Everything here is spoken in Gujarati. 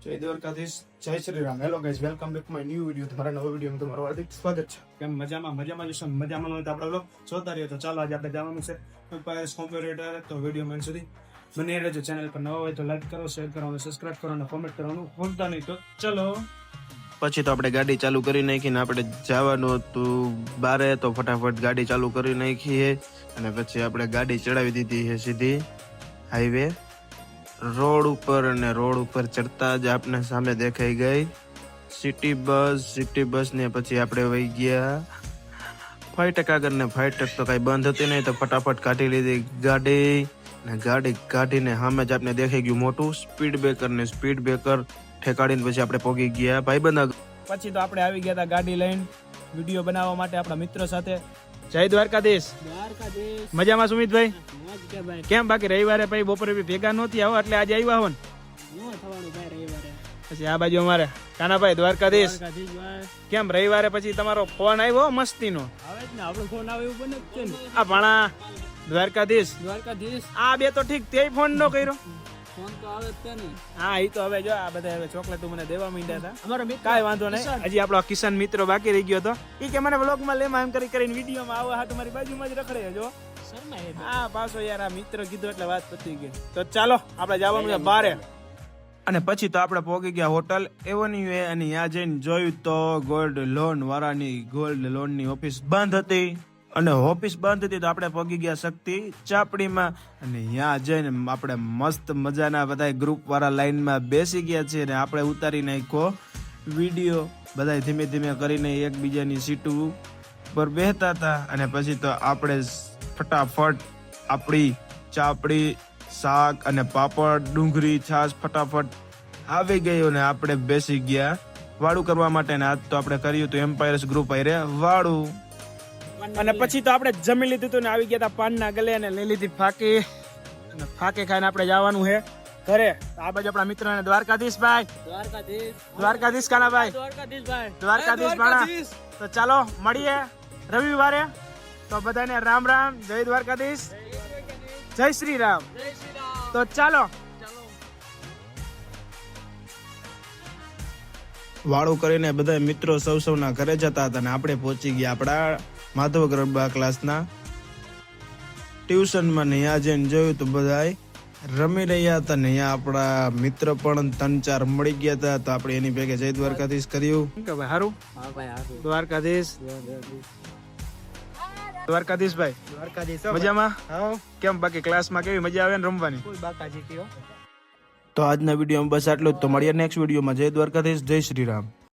જય દ્વારકાધીશ, જય Shri Ram. Hello guys, welcome back my new video. તમારા નવા વિડીયોમાં તમારું હાર્દિક સ્વાગત છે. કેમ મજામાં જશો? મજામાં હોય તો આપણે બ્લોગ જોતા રહીએ. તો ચાલો આજે આપણે જવાનું છે કોમ્પ્યુટર. તો વિડીયો મેન સુધી બની રહેજો. ચેનલ પર નવા હોય તો લાઈક કરો, શેર કરો અને સબસ્ક્રાઇબ કરો અને કોમેન્ટ કરવાનું ભૂલતા નહીં. તો ચલો. પછી તો આપણે ગાડી ચાલુ કરી નાખીને આપણે જવાનું હતું બારે, તો ફટાફટ ગાડી ચાલુ કરી નાખીએ અને પછી આપણે ગાડી ચડાવી દીધી છે સીધી હાઈવે રોડ ઉપર. અને રોડ ઉપર ચડતા જ આપણે સામે દેખાઈ ગઈ સિટી બસ ને પછી આપણે વહી ગયા ફાટક આગળ ને ફાટક તો કઈ બંધ હતી નહીં, તો ફટાફટ કાઢી લીધી ગાડી ને ગાડી કાઢીને સામે જ આપણે દેખાઈ ગયું મોટું સ્પીડ બ્રેકર ઠેકાડીને પછી આપણે પહોંચી ગયા ભાઈબંધ. પછી તો આપણે આવી ગયા હતા ગાડી લઈને વિડીયો બનાવવા માટે આપણા મિત્રો સાથે. જય દ્વારકાધીશ. મજામાં સુમિતભાઈ? કેમ બાકી રવિવારે પછી બપોરે ભેગા નહોતી આવો એટલે આજે આવ્યા હો ને? પછી આ બાજુ અમારે કાનાભાઈ દ્વારકાધીશ. કેમ રવિવારે પછી તમારો ફોન આવ્યો મસ્તી નો? આ ભણા દ્વારકાધીશ આ બે તો ઠીક, તે ફોન નો કર્યો. હા એ તો હવે જો આ બધા હવે ચોકલેટ મને દેવા માંડ્યા હતા. કાંઈ વાંધો નહીં, હજી આપણો કિશન મિત્રો બાકી રહી ગયો હતો. એ કે મને વ્લોગમાં લેમાં એમ કરીને વિડીયોમાં આવો. હા તમારી બાજુમાં જ રખડે જો. હા પાછો યાર આ મિત્ર કીધું એટલે વાત પતી ગઈ. તો ચાલો આપણે જવાનું છે બારે. અને પછી તો આપણે પહોંચી ગયા હોટલ એવન્યુ અને ત્યાં જઈને જોયું તો ગોલ્ડ લોન વાળાની ઓફિસ બંધ હતી. અને ઓફિસ બંધ હતી તો આપણે પહોંચી ગયા શક્તિ ચાપડીમાં. અને ત્યાં જઈને આપણે મસ્ત મજાના બધા ગ્રુપ વાળા લાઈનમાં બેસી ગયા છે અને આપણે ઉતારી નાખ્યો વિડીયો. બધા ધીમે ધીમે કરીને એકબીજાની સીટો પર બેસતા હતા. અને પછી તો આપણે ફટાફટ આપણી ચાપડી શાક અને પાપડ ડુંગળી છાશ ફટાફટ આવી ગઈ અને આપણે બેસી ગયા વાળું કરવા માટે. આજ તો આપણે કર્યું હતું એમ્પાયર્સ ગ્રુપ આયરે વાળું. અને પછી તો આપણે જમી લીધું હતું ને આવી ગયા હતા પાનના ગલે અને લઈ લીધી ફાકી. અને ફાકી ખાઈને આપણે જવાનું છે ઘરે. આ બાજુ આપણા મિત્ર ને દ્વારકાધીશ કાનાભાઈ, દ્વારકાધીશ ભાણા. તો ચાલો મળીએ રવિવારે. તો બધાને રામ રામ, જય દ્વારકાધીશ, જય શ્રી રામ. તો ચાલો. વાળું કરીને બધા મિત્રો સૌના ઘરે જતા હતા અને આપણે પહોંચી ગયા આપણા માધવ ગરબા ક્લાસના ટ્યુશનમાં. ને ત્યાં જઈને જોયું તો બધા રમી રહ્યા હતા ને અહીંયા આપણા મિત્ર પણ 3-4 મળી ગયા હતા. તો આપણે એની ભેગે જય દ્વારકાધીશ કર્યું. હારું દ્વારકાધીશ ભાઈ મજામાં? કેમ બાકી ક્લાસમાં કેવી મજા આવે ને રમવાની? તો આજના વિડીયોમાં બસ આટલું જ. તો મળીએ નેક્સ્ટ વિડીયોમાં. જય દ્વારકાધીશ, જય શ્રી રામ.